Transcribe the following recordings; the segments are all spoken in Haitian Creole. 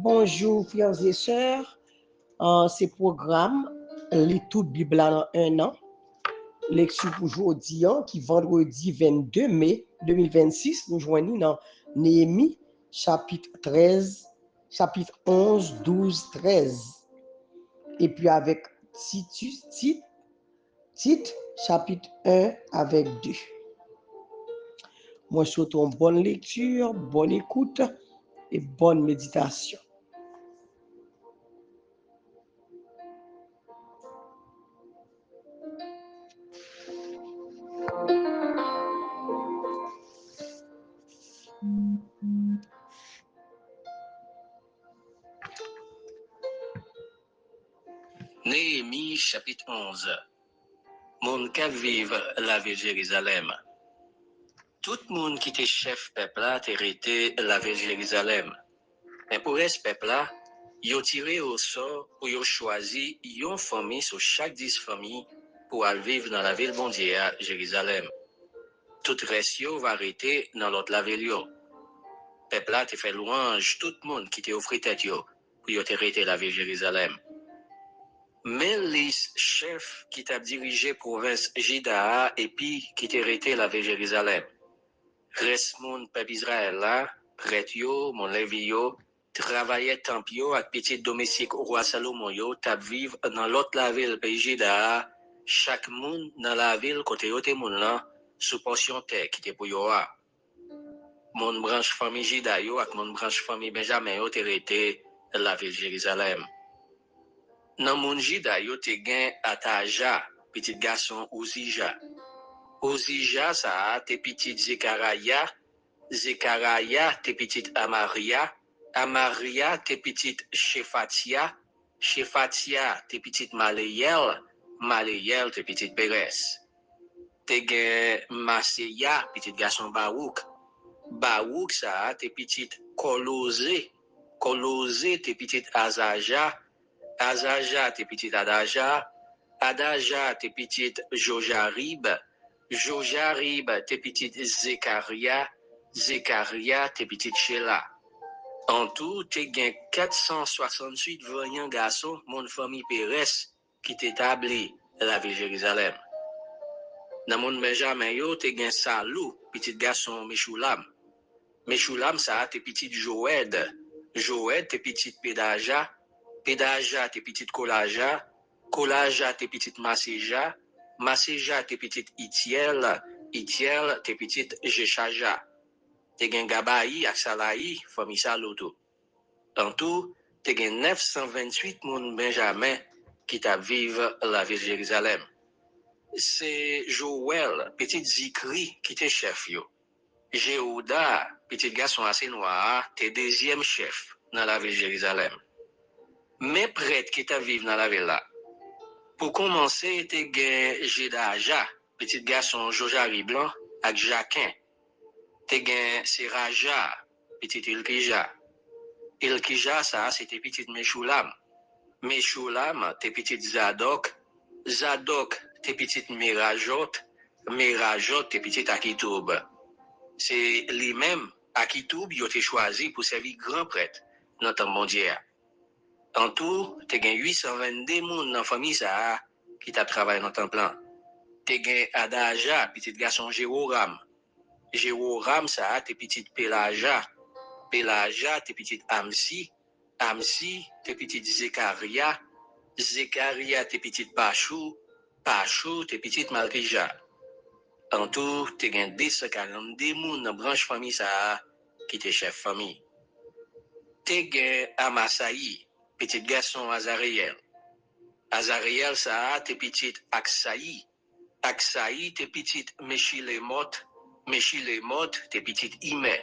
Bonjour frères et sœurs, ce programme, les toute Bible en un an, lecture pour aujourd'hui, qui vendredi 22 mai 2026, nous joignons dans Néhémie chapitre 13, chapitre 11, 12, 13. Et puis avec Tite, chapitre 1 avec 2. Moi, je souhaite une bonne lecture, bonne écoute et bonne méditation. Néhémie chapitre 11. Moun ka vive la ville Jérusalem. Tout moun qui était chef peuple là te rete la ville Jérusalem. Mais pour ce peuple là, yo tiré au sort pour yo choisi yon famille sur chaque 10 familles pour aller vivre dans la ville bon Dieu à Jérusalem. Tout reste yo va rester dans l'autre la ville yo. Peuple là te fait louange tout moun qui te offri tête yo pour yo te rete la ville Jérusalem. Mais les chefs qui t'a dirigé province Juda et puis qui t'a arrêté la ville Jérusalem. Reste mon peuple Israël là, prêtre yo, mon lévi yo, travaillait temple yo avec petit domestique au roi Salomon yo, t'a vivre dans l'autre la ville pays Juda, chaque monde dans la ville côté yo te moun là, sous portion terre qui te pour yo a. Mon branche famille Juda yo avec mon branche famille Benjamin yo te arrêté la ville Jérusalem. Nan moun Juda yo te gen Ataja, petit garçon Uzija. Uzija sa te petit Zekaraya, Zekaraya te petit Amaria, Amaria te petit Shefatia, Shefatia te petit Maleyel, Maleyel te petit Peres. Te gen Maseya, petit garçon Baouk. Baouk sa te petit Kolose, Kolose te petit Azaja, Azaja te petit Adaja, Adaja te petit Jojarib, Jojarib te petit Zekaria, Zekaria te petit Shela. En tout, te gen 468 voyants garçons, mon famille Pérez, qui t'établit la ville Jérusalem. Dans mon Benjamin yo, te gen Salou, petit garçon Meshulam. Meshulam sa te petit Joed, Joed te petit Pedaja, Pedaja te petit Kolaja, Kolaja te petit Maseja, Maseja te petit Itiel, Itiel te petit Jeshaja. Te gen Gabaï ak Salaï, famille Saloutou. En tout, te gen 928 moun Benjamin qui t'a vive la ville Jérusalem. C'est Joël, petit Zikri, qui te chef yo. Jéhouda, petit garçon assez noir, te deuxième chef dans la ville Jérusalem. Mais prêtre qui t'a vive dans la ville là. Pour commencer, te gen Jedaja, petit garçon Jojari blanc, avec Jacquin. Te gen Seraja, petit Ilkija. Ilkija, ça, c'était petit Meshulam. Meshulam, te petit Zadok. Zadok, te petit Mirajot. Mirajot, te petit Akitoub. C'est lui-même, Akitoub, yo te choisi pour servir grand prêtre dans le temps mondial. En tout, te gen 822 moun dans la famille ça qui t'a travaillé dans ton plan. Te gen Adaja, petit garçon Jéhoram. Jéhoram ça te petit Pelaja. Pelaja te petit Amsi. Amsi te petit Zekaria. Zekaria te petit Pachou. Pachou te petit Malkija. En tout, te gen 242 moun dans branche famille ça qui te chef famille. Te gen Amasaï, petit garçon Azariel. Azariel ça te petit Aksaï. Aksaï te petit Meshilemot. Meshilemot te petit Ime.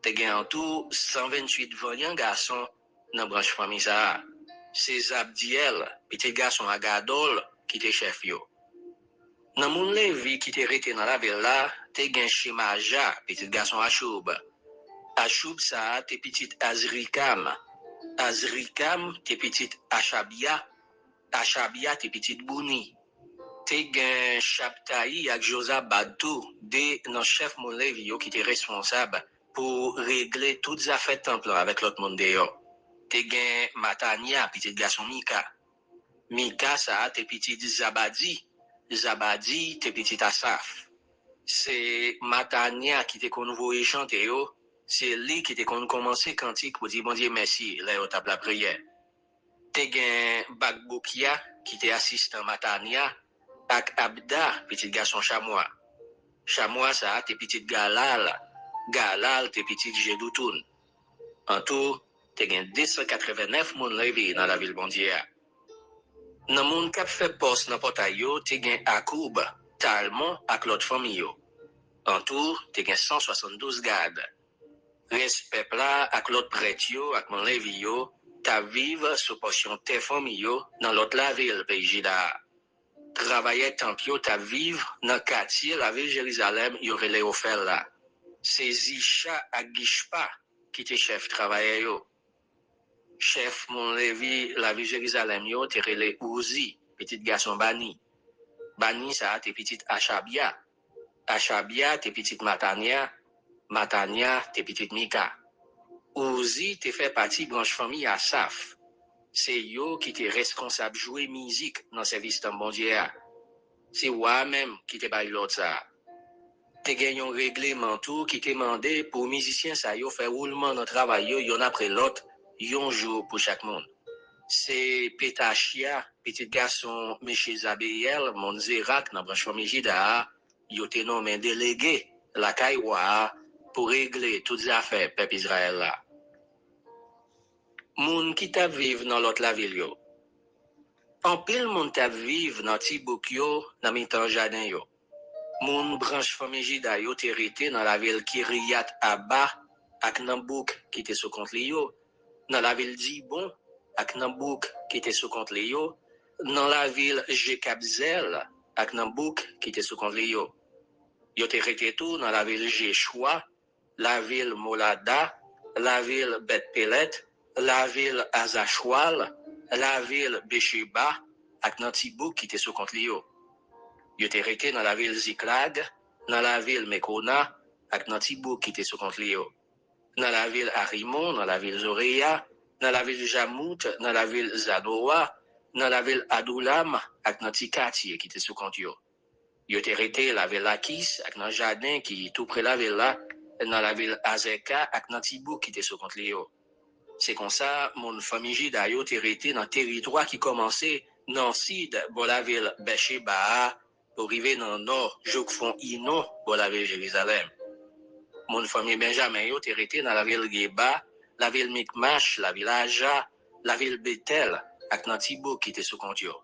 Te gen en tout 128 voyants garçons dans branche famille ça. C'est Zabdiel, petit garçon Agadol qui te chef yo. Dans mon Lévi qui te rete dans la ville là, te gen Shemaja, petit garçon Achoub. Achoub ça te petit Azrikam. Azrikam te petit Achabia. Achabia te petit Bouni. Te gen Chaptaï ak Josabadou, de nos chef mon Lévi yo qui te responsable pour régler toutes les affaires temple avec l'autre monde yo. te gen Matania, petit garçon Mika. Mika ça te petit Zabadi. Zabadi te petit Asaf. C'est Matania qui te kon voye chanter yo. C'est lui qui te kon commencer cantique pour dire bon Dieu merci, là yo tape la prière. Te gen Bagbokia qui te assistant Matania ak Abda, petit garçon chamois. Chamois ça te petit Galal. Galal te petit Jedoutoun. En tout, te gen 289 moun levi dans la ville bondière. Nan moun kap fait poste nan portail yo, te gen Akoub, Talmon ak l'autre famille yo. En tout, te gen 172 gardes. Respect là ak l'autre prêtre yo ak moun levi yo, ta vive sous portion te famille yo dans l'autre la ville pays Jida. Travailler tant yo ta vive dans quartier la ville Jérusalem yo relé offert là. C'est Zisha ak Gishpa qui te chef travailler yo. Chef mon levi la ville Jérusalem yo te relé Ouzi, petit garçon Bani. Bani ça te petit Achabia. Achabia te petit Matania. Matania te petit Mika. Ouzi te fait partie branche famille Asaf. C'est yo qui te responsable jouer musique dans service de bon Dieu. C'est moi même qui te bail l'autre ça. Te gen yon règlement tout qui te mandé pour musiciens ça yo faire roulement dans travail yo yon après l'autre, yon jour pour chaque monde. C'est Petachia, petit garçon Michel Zabéel, mon Zérak dans branche famille Jida, yo te nommé délégué la Kaiwa pour régler toutes les affaires peuple Israël là. Moun qui t'a vive dans l'autre la ville yo. En pile moun t'a vive dans Tibouk yo, dans mitan jardin yo. Moun branche famille Jida yo te rete dans la ville Kiryat Abba ak Nambouk qui te sous contre yo, dans la ville Dibon ak Nambouk qui te sous contre yo, dans la ville Jekabzel ak Nambouk qui te sous contre yo. Yo te rete tout dans la ville Jeshua, la ville Molada, la ville Bet-Pelet, la ville Azachwal, la ville Besheba ak Nantibouk qui te sous contre yo. Yo te rete dans la ville Ziklag, dans la ville Mekona, ak Nantibouk qui te sous contre yo. Dans la ville Arimon, dans la ville Zoréa, dans la ville Jamout, dans la ville Zanoa, dans la ville Adoulam, ak Nantikati qui te sous contre yo. Yo te rete la ville Akis, ak nan jardin qui tout près la ville là, dans la ville Azeka, ak Nantibouk qui te sous contre yo. C'est comme ça, mon famille Jida yo te rete dans territoire qui commençait dans sud, bon la ville Besheba, pour arriver dans le nord, Jokfon Ino, pour la ville Jérusalem. Mon famille Benjamin yo te rete dans la ville Geba, la ville Mikmash, la ville Aja, la ville Bethel, ak Nantibouk qui te sous compte yo.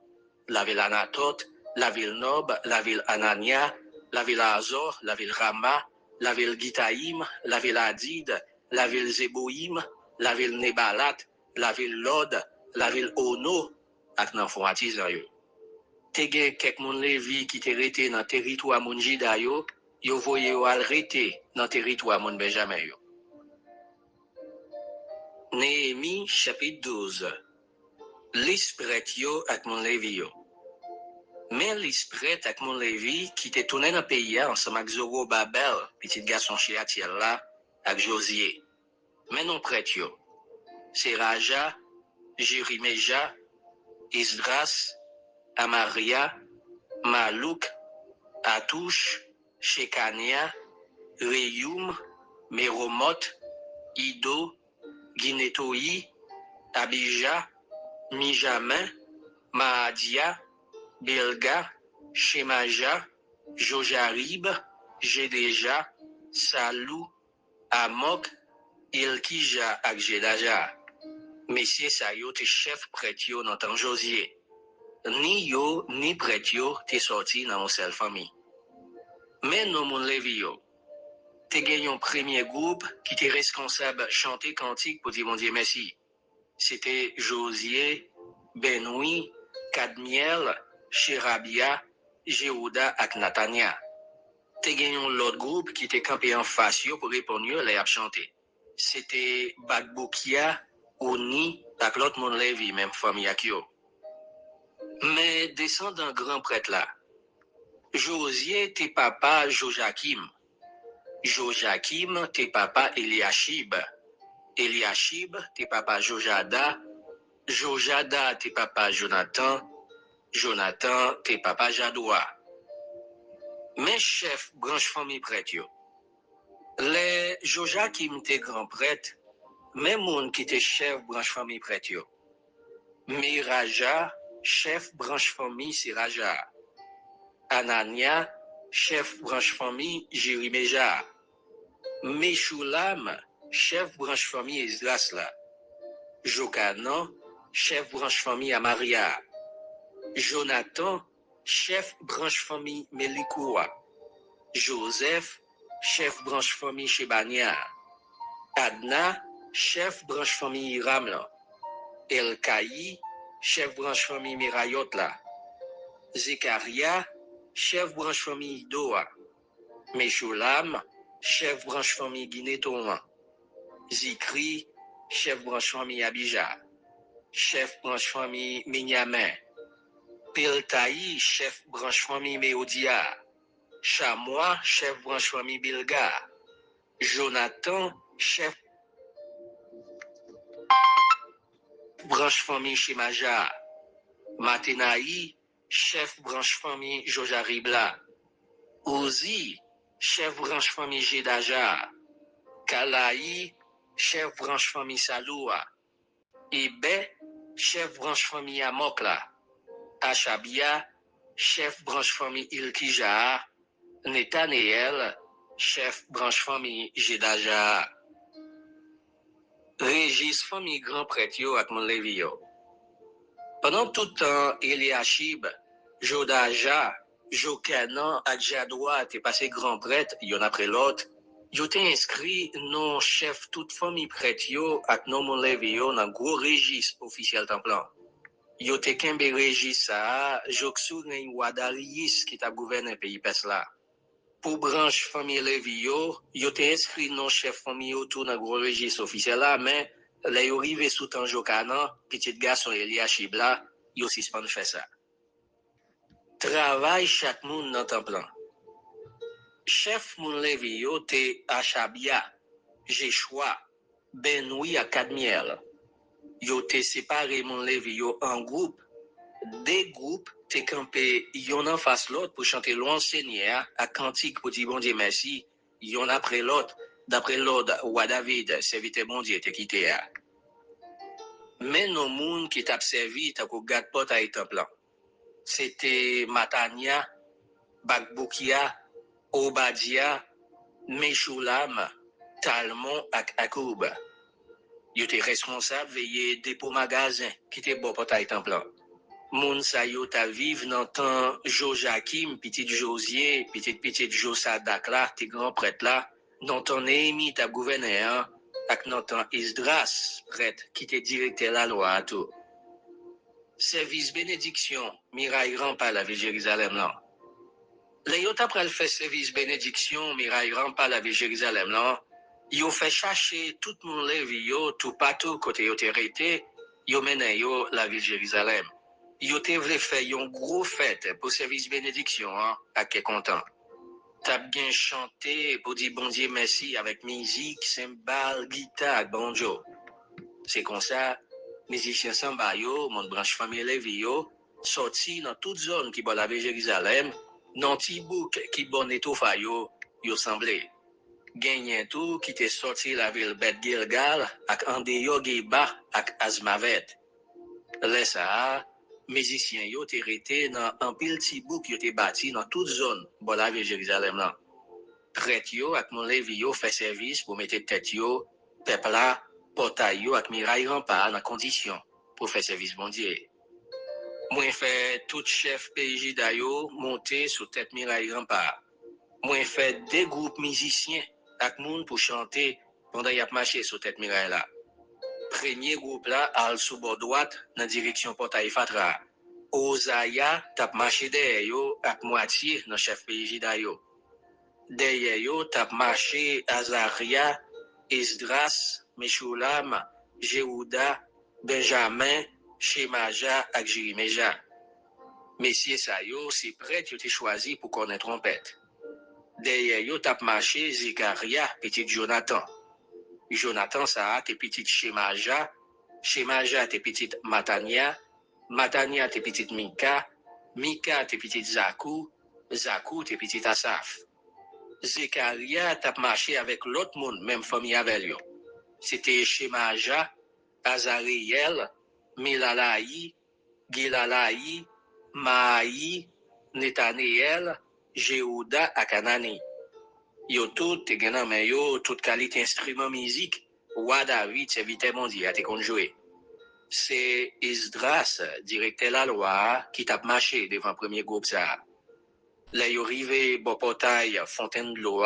La ville Anatot, la ville Nob, la ville Anania, la ville Azor, la ville Rama, la ville Gitaïm, la ville Hadid, la ville Zeboïm, la ville Nebalat, la ville Lod, la ville Ono, ak nan fon atizan yo. Te gen kek moun levi qui te rete dans territoire moun Jida yo, yo voye yo al rete dans territoire moun Benjamin yo. Néhémie chapitre 12. L'esprit yo ak moun levi yo. Mais l'esprit ak moun levi qui te tourné dans pays ensemble ak Zorobabel, petit garçon Shealtiel là, ak Josie. Mais non prêtre yo. C'est Raja, Jerimeja, Isdras, Amaria, Malouk, Atouche, Shekania, Reyum, Meromot, Ido, Ginetoï, Abija, Mijamin, Maadia, Bilga, Shemaja, Jojarib, Jedeja, Salou, Amok, Ilkija ak Jedaja. Messieurs sa yo te chef prêtre yo dans temps Josie. Ni yo, ni prêtre yo te sorti dans mon seul famille. Mais non moun levi yo. Te gen yon premier groupe qui était responsable chanter cantique pour dire mon Dieu merci. C'était Josie, Benoui, Kadmiel, Sherabia, Jéhuda ak Natania. Te gen yon l'autre groupe qui était campé en face yo pour répondre yo les ap chanter. C'était Bagbokia, Oni, ak l'autre moun levi même famille ak yo. Mais descendant grand prêtre là. Josie te papa Joachim. Joachim te papa Eliashib. Eliashib, te papa Jojada, Jojada, te papa Jonathan, Jonathan, te papa Jadoua. Mais chef branche famille prêtre yo. Les Jojakim te grand prêtre, même moun qui te chef branche famille prêtre yo. Miraja, chef branche famille Siraja. Anania, chef branche famille Jériméja. Meshulam, chef branche famille Esdras. Jokanan, chef branche famille Amaria. Jonathan, chef branche famille Melikoua. Joseph, chef branche famille Shebania. Adna, chef branche famille Iram. Elkaï, chef branche famille Mirayot là. Zekaria, chef branche famille Doa. Meshulam, chef branche famille Guinéton. Zikri, chef branche famille Abija. Chef branche famille Minyamin. Peltaï, chef branche famille Méodia. Chamois, chef branche famille Bilga. Jonathan, chef branche famille Shemaja. Matenaï, chef branche famille Jojaribla. Ozi, chef branche famille Jedaja. Kalaï, chef branche famille Saloua. Ebe, chef branche famille Amokla. Achabia, chef branche famille Ilkija. Netaneel, chef branche famille Jedaja. Régis famille grand prêtre yo ak mon levi yo. Pendant tout temps, Eliashib, Jodaja, Jokanan ak Jadoua te passé grand prêtre yon après l'autre, yo te inscrit non chef toute famille prêtre yo ak non mon levi yo nan gros régis officiel templan. Yo te kembe régis sa, joksou gen Wadariis qui t'a gouverné pays pes la. Pour branche famille levi yo te inscrit non chef famille yo tout nan gros régis officiel la, mais là yo rive sous temps Jokanan, petit garçon Eliashib la, yo suspend fait ça. Travail chaque moun nan temps plan. Chef moun levi yo te Achabia, Jeshua, Benoui à Kadmiel. Yo te séparé moun levi yo en groupe. Des groupes te campé yon en face l'autre pour chanter louange Seigneur à cantique pour dire bon Dieu merci, yon après l'autre, d'après l'ordre ou David, serviteur bon Dieu te quitté. Mais non moun qui t'a servi t'a ko gade pot à étant plan. C'était Matania, Bakboukia, Obadia, Meshulam, Talmon ak Akoub. Yo te responsable veiller dépôt magasin qui te bon pot à étant plan. Moun sa yo ta vive nan tan Jojakim, petit Josier, petit Josadak la, te grand prêtre là, nan tan Néhémie ta gouverneur, ak nan tan Esdras, prêtre, qui te directeur la loi à tout. Service bénédiction, miraille rampa la ville Jérusalem là. Le yo ta pral fait service bénédiction, miraille rampa la ville Jérusalem là, yo fait chercher tout moun levi yo, tout partout côté yo te rete, yo menen yo la ville Jérusalem. Yo te vle fait yon gros fête pour service bénédiction, hein, à qui content. T'as bien chanté pour dire bon Dieu merci avec musique, cymbale, guitare, banjo. C'est comme ça, musiciens samba yo, mon branche famille levi yo, sorti dans toute zone qui bon la ville Jérusalem, dans ti bouk qui bon étouffa yo semblé. Gagné tout qui te sorti la ville Bet Gilgal, ak Andeyo Geba, ak Azmavet. Laisse ça, musiciens yo te rete nan an pile ti bouk yo te bâti dans toute zone bon la ville Jérusalem là. Prêtre yo ak mon levi yo fait service pour mettre tête yo, peuple là, portail yo ak miraille rempart dans condition pour faire service bon Dieu. Moi fait tout chef PJ yo monter sous tête miraille rempart. Moi fait des groupes musiciens ak moun pour chanter pendant y a marché sous tête miraille là. Premier groupe là al sous bord droite dans direction portail Fatra. Ozaya tap marché derrière yo ak moitié dans chef PJ yo. Derrière yo tap marché Azaria, Esdras, Meshulam, Jéhuda, Benjamin, Shemaja ak Jériméja. Messieurs sa yo, c'est prêtre yo te choisi pour connaître trompette. Derrière yo tap marché Zekaria, petit Jonathan. Jonathan ça te petit Shemaja, Shemaja te petit Matania, Matania te petit Mika, Mika te petit Zakou, Zakou te petit Asaf. Zekaria t'a marché avec l'autre monde, même famille avec lui. C'était Shemaja, Azariel, Milalaï, Gilalaï, Maaï, Netaneel, Jéhuda ak Anani. Yo tout te genan men yo, tout qualité instrument musique, Roi David serviteur mondial a te conjoué. C'est Esdras, directeur la loi, qui t'a marché devant premier groupe ça. Là yo rive bon portail fontaine de l'eau,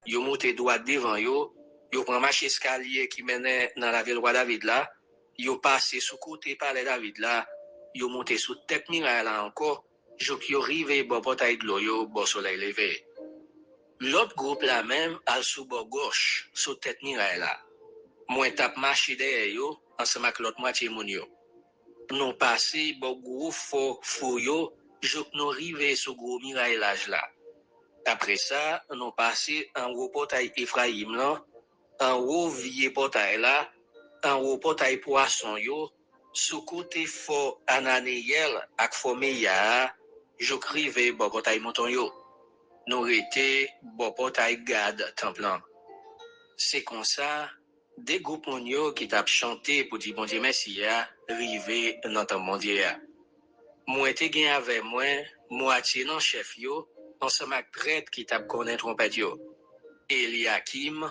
yo monte droit devant yo, yo prend marche escalier qui menait dans la ville Roi David là, yo passe sous côté palais David là, yo monte sous tête muraille là encore, yo rive bon portail de l'eau yo, bon soleil levé. L'autre groupe là même al sous bord gauche, sous tête muraille là. Moi tap marché derrière yo, ensemble avec l'autre moitié moun yo. Non passé bon gros fou yo, jok nou rive sous gros miraillage là. Après ça, nous passé en haut portail Ephraim là, en haut vieux portail là, en haut portail poisson yo, sous côté fort Ananiel ak fort Meya, jok rive bon portail mouton yo. Nous rete bon portail Gad Templan. C'est comme ça, des groupes monyo qui t'a chanté pour dire bon Dieu merci ya, rive dans ton bon Dieu ya. Moi te gen avec moi, moitié non chef yo, ensemble avec prêtre qui t'a connaît trompette yo. Eliakim,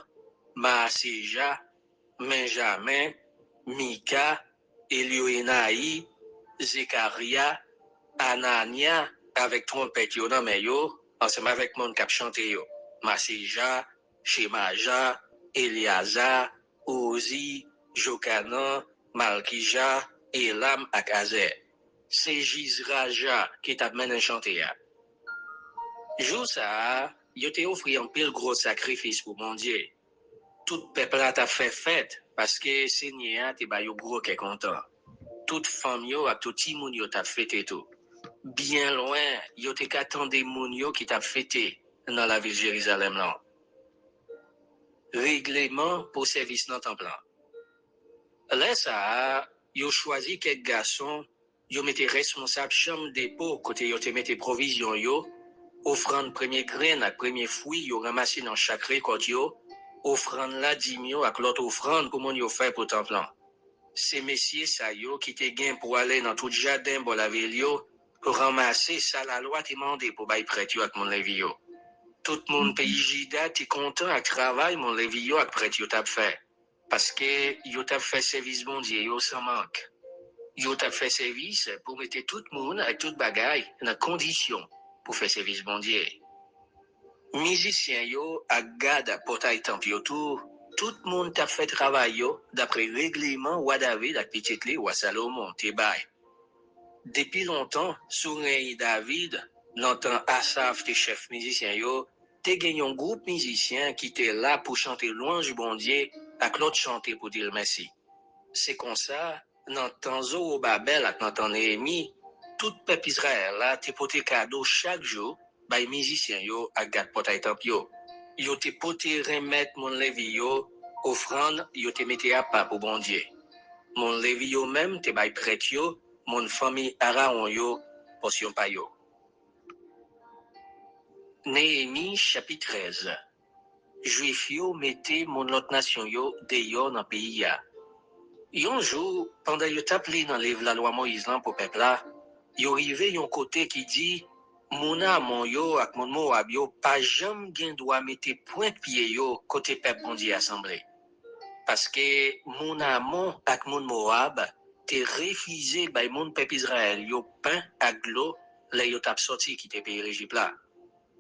Maaseja, Benjamin, Mika, Elioenai, Zekaria, Anania, avec trompette yo nan men yo, ensemble avec mon cap chanté yo. Maaseja, Shemaja, Eliazar, Ozi, Jokanan, Malkija, Elam ak Azer. C'est Jizraja qui t'a mené chanter ya. Jou ça, yo te offri un pile gros sacrifice pour mon Dieu. Tout peuple a t'a fait fête parce que Seigneur te ba yo gros ke content. Toute femme yo ak tout ti moun yo t'a fêté tout. Bien loin, yo te qu'attendé moun yo qui t'a fêté dans la ville Jérusalem là. Règlement pour service dans temple là. Là ça, yo choisi quelques garçons, yo mette responsable chambre dépôt côté yo te mette provision yo, offrande premier grain ak premier fruit yo ramassé dans chaque récolte yo, offrande la dimio ak l'autre offrande pour mon yo fait pour temple là. C'est messieurs ça yo qui te gain pour aller dans tout jardin pour la ville yo, pour ramasser ça la loi te mandé pour bay prêtre yo ak mon levi yo. Tout mon pays Jida te content ak travail mon levi yo ak prêtre yo t'a fait. Parce que yo t'a fait service bon Dieu yo sans manque. Yo t'a fait service pour mettre tout le monde avec toute bagaille dans condition pour faire service bon Dieu. Musicien yo ak gade portail temple yo tout le monde t'a fait travail yo d'après règlement Roi David ak petit li Roi Salomon te bay. Depuis longtemps, sous règne David, dans temps Asaf te chef musicien yo, te gen yon groupe musicien qui était là pour chanter louange bon Dieu ak l'autre chanter pour dire merci. C'est comme ça, dans temps Zorobabel ak dans temps Néhémie, tout peuple Israël là te pote cadeau chaque jour bay musicien yo ak gade portail temple yo. Yo te pote remettre mon levi yo, offrande yo te mette à part pour bon Dieu. Mon levi yo même te bay prêtre yo, mon famille Aaron yo, portion pa yo. Néhémie chapitre 13. Juif yo mette mon autre nation yo dehors dans pays ya. Yon jour, pendant yo tapli dans livre la loi Moïse lan pour peuple là, yo rive yon côté qui dit mon amon yo ak mon Moab yo pas jamais gen droit mette point pied yo côté peuple bon Dieu assemblé. Parce que mon amon ak mon Moab te refusé bay mon peuple Israël yo pain ak l'eau là yo tap sorti qui te pays Égypte là.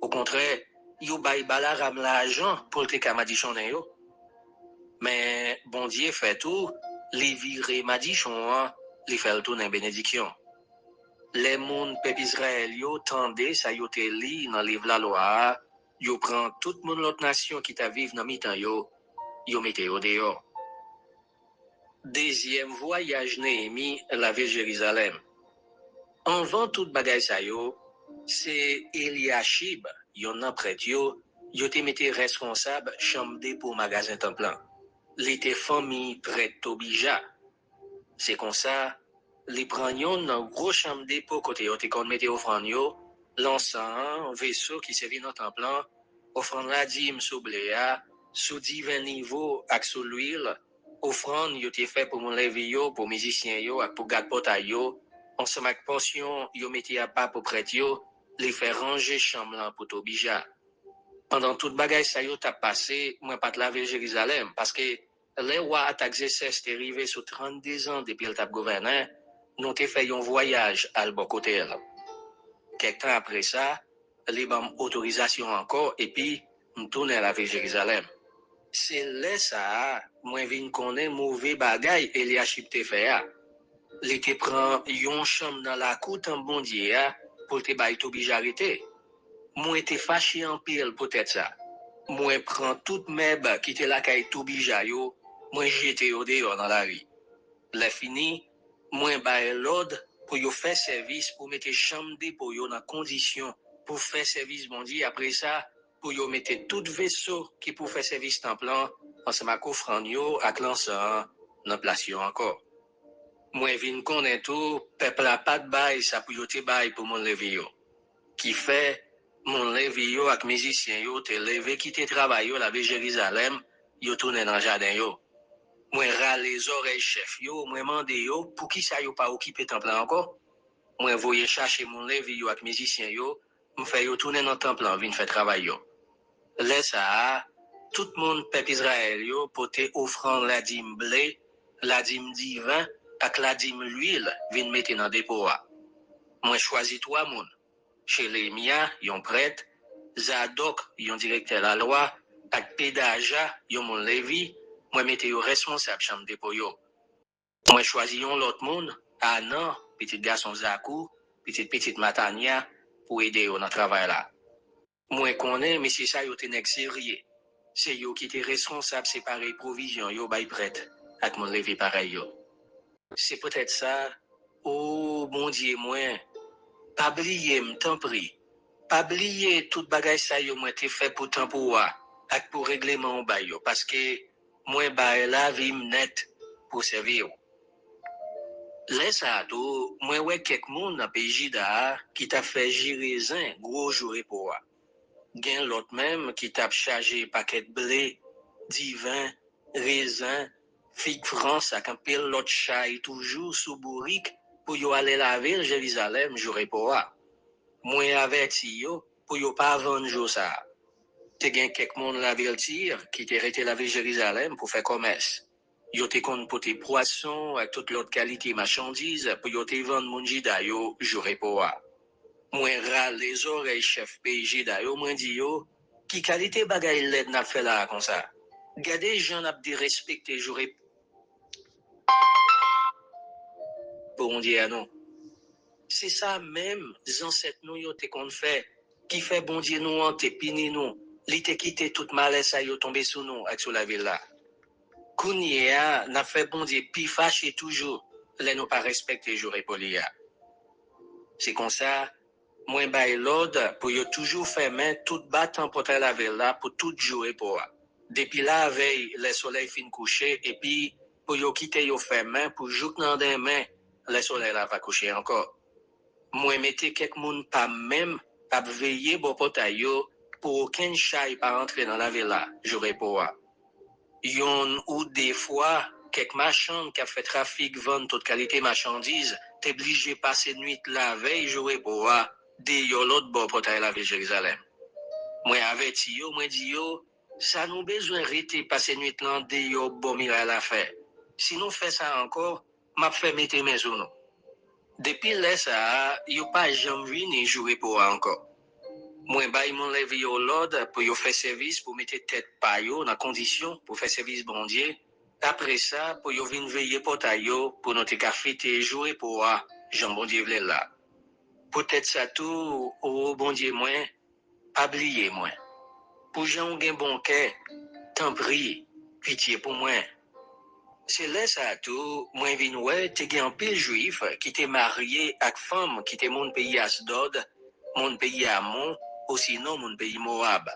Au contraire, yo bay Balaram l'argent pour te kamadichon yo. Mais bon Dieu fait tout, les vire madichon, les fait le tour en bénédiction. Les moun peuple Israël yo tendé ça yo te li dans livre la loi, yo prend toute moun l'autre nation qui t'a vive dans mi-temps yo mette yo dehors. Deuxième voyage Néhémie la ville Jérusalem. Avant tout bagay sa yo, c'est Eliashib, yon nan prêtre yo te mette responsable chambre pour magasin templan. l'été famille près Tobija. C'est comme ça, les prenions dans gros chambre dépôt côté où qu'on mettait offrande yo, l'encens, vaisseau qui servait dans temple, offrande la dîme sous bléa, sous divers niveaux ak sous l'huile, offrande yo te fait pour mon lever yo, pour musicien yo ak pour garde portail yo, ensemble avec portion yo mettait à pas pour prêtre yo, les faire ranger chambre là pour Tobija. Pendant toute bagaille ça yo t'a passé, moi pas te laver Jérusalem parce que les rois à Taxécès t'est arrivé sur 32 ans depuis le tap gouverneur, nous t'ai fait un voyage à le bon côté. Quelque temps après ça, les bam autorisation encore et puis nous tourner à la ville Jérusalem. C'est là ça, moi vinn connaît mauvais bagaille et les achip te fait a. Les te prend yon chambre dans la cour en bon Dieu pour te bailler t'oblige arrêter. Moi te fâché en pile peut-être ça. Moi prends toute meb qui te la caille t'oblige yo, moi jete au dehors dans la rue. La fini, moi baille l'ordre pour yo faire service pour mettre chambre pour yo dans condition pour faire service bon Dieu après ça pour yo mettre tout vaisseau qui pour faire service temps plan ensemble avec offrande yo ak l'encens dans place yo encore. Moi vinn connaît tout peuple a pas de bail ça pour yo te bail pour mon lever yo. Qui fait mon lever yo ak musicien yo te lever quitter travail yo la ville Jérusalem yo tourner dans jardin yo. Moi râle les oreilles chef yo, moi mande yo pour qui ça yo pas occupé temple encore. Moi voyer chercher mon lever yo ak musicien yo, me fait yo tourner dans temple vinn faire travail yo. Là ça tout le monde peuple Israël yo porter offrande la dîme blé, la dîme divin ak la dîme l'huile vinn mettre dans dépôt. Moi choisi trois moun. Chélémia, yon prêtre, Zadok, yon directeur la loi, ak Pédaja, yon mon Lévi, moi mette yo responsable chambre dépôt yo. Moi choisi yon l'autre moun, Anan, petit garçon Zakou, petite Matania, pour aider yo dans travail là. Moi connais, mais c'est ça yo te nek sérieux. C'est yo qui te responsable séparer provision yo bay prêtre, ak mon Lévi pareil yo. C'est peut-être ça, oh bon Dieu moi, pas oublier m'tan prie. Pas oublier tout bagay ça yo moi te fait pour temps pour wa, ak pour règlement ba yo parce que moi ba la vie net pour servir. Là ça tout, moi ouais quelques monde dans pays Jida qui t'a fait girézin gros jour pour wa. Gen l'autre même qui t'a chargé paquet de blé, divin, raisin, figue France ak un pile l'autre chay toujours sous bourrique pour yo aller la ville Jérusalem jour pour wa. Moi averti yo pour yo pas vendre jour ça. Te gen quelques monde la ville tire qui te rete la ville Jérusalem pour faire commerce. Yo te kon pour tes poissons avec toute l'autre qualité marchandise pour yo te vendre mon jida yo jour pour wa. Moi râle les oreilles chef pays jida yo moi di yo qui qualité bagay led n'a fait là comme ça. Gardez gens n'a de respecter jour pour on dit à non. C'est ça même, ancêtres nous yo te kon fait, qui fait bon Dieu nous en te pini nous, li te quitté toute malaise à yo tomber sous nous, avec sur la ville là. Kounye a, n'a fait bon Dieu pi fâché toujours, les nous pas respecté jour et poli a. C'est comme ça, moi bay l'ordre pour yo toujours fermer tout battant pour la ville là, pour tout jouer pour a. Depuis la veille, le soleil fin coucher, et puis, pour yo quitter yo fermer, pour jouk nan den main, le soleil là va coucher encore. Moi mette quelques moun pas même à veiller bon portail yo pour aucun chay pas entrer dans la ville là, j'aurais pas. Yon ou des fois quelques marchands qui a fait trafic vendre toute qualité marchandise, t'es obligé passer nuit la veille j'aurais pas de yo l'autre bon portail la ville Jérusalem. Moi averti yo, moi dit yo, ça nous besoin rester passer nuit là de yo bon miracle à faire. Si nous fait ça encore, m'a fait mettre mes zones. Depuis là, ça, yo pas jamais vini jouer pour encore. Moi, bay mon levé yo l'ordre pour yo faire service, pour mettre tête pa yo dans condition pour faire service bon Dieu. Après ça, pour yo vin veiller portail yo, pour notre café te jouer pour Jean bon Dieu vle là. Peut-être ça tout, oh bon Dieu moi, pas oublier moi. Pour Jean gen bon cœur, t'en prie, pitié pour moi. C'est là ça tout, moi vin ouais, te gen pile juif qui t'est marié avec femme qui t'est mon pays Asdod, mon pays Ammon, ou sinon mon pays Moab.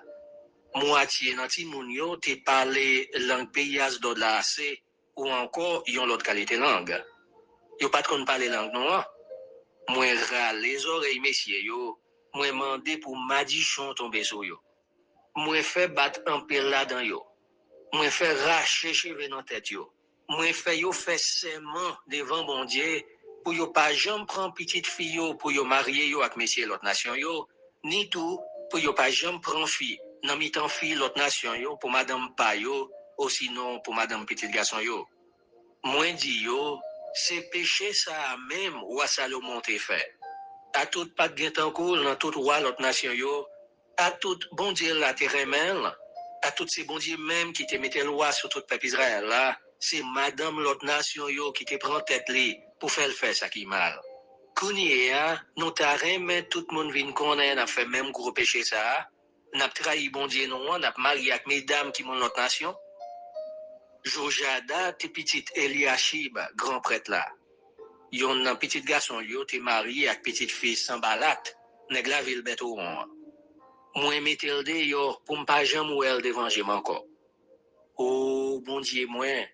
moitié nan ti moun yo te parlé langue payas do la AC ou encore yon l'autre qualité langue. Yo pas kon parler langue non. Mwen râle les oreilles messieurs yo, mwen mandé pour madichon tomber sur yo. Mwen fait battre un pile là dans yo. Mwen fait racher cheveux dans tête yo. Mwen fait yo fait serment devant bon Dieu pour yo pas jamais prendre petite fille yo pour yo marier yo avec messieurs l'autre nation yo, ni tout pour yo pas jamais prendre fille nan mi-temps fille l'autre nation yo pour madame pa yo ou sinon pour madame petit garçon yo. Mwen di yo, c'est péché ça même roi Salomon te fait. À tout pas gen tan cool dans tout roi l'autre nation yo, à tout bon Dieu la terre même, à tout ces bon Dieu même qui te mette loi sur tout peuple Israël là, c'est madame l'autre nation yo qui te prend tête li pour faire ça qui mal. Kounye a, nou ta remen tout moun vin konnen a fait même gros péché ça, n'a trahi bon Dieu non, n'a marié avec mesdames qui mon l'autre nation. Jojada te petite Eliashib, grand prêtre là. Yon nan petit garçon yo te marié avec petite fille Sambalat, nèg la ville Betouron. Mwen metel de yo pour m'pa jam ouel d'évangile encore. Oh, bon Dieu mwen,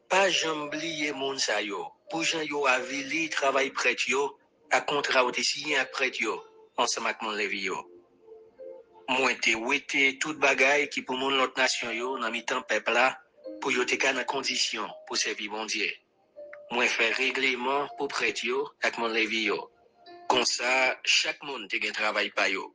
pas jam oublier moun sa yo, pour jan yo avili travail prêtre yo, à contrat ou te signé avec prêtre yo, ensemble avec mon levi yo. Mwen te wete tout bagay qui pour moun l'autre nation yo, nan mi-temps peuple là, pour yo te ka nan condition pour servir bon Dieu. Mwen fè règlement pour prêtre yo ak mon levi yo. Comme ça, chaque monde te gen travail pa yo.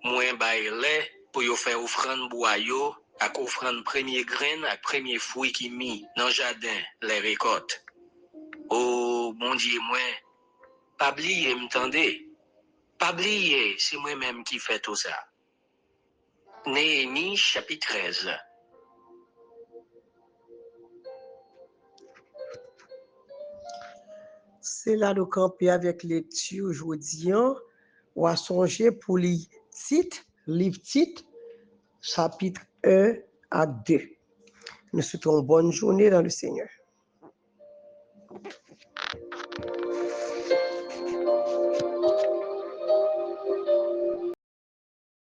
Mwen bay lè pour yo fè offrande bois yo ak offrande premier grain ak premier fruit qui mi dans jardin les récoltes. Oh, bon Dieu mwen, pas bliye m'tande. Pas bliye, c'est moi-même qui fait tout ça. Néhémie chapitre 13. C'est là nous camper avec lecture aujourd'hui. On va songer pour les titres, livre titre, chapitre 1 à 2. Nous souhaitons une bonne journée dans le Seigneur.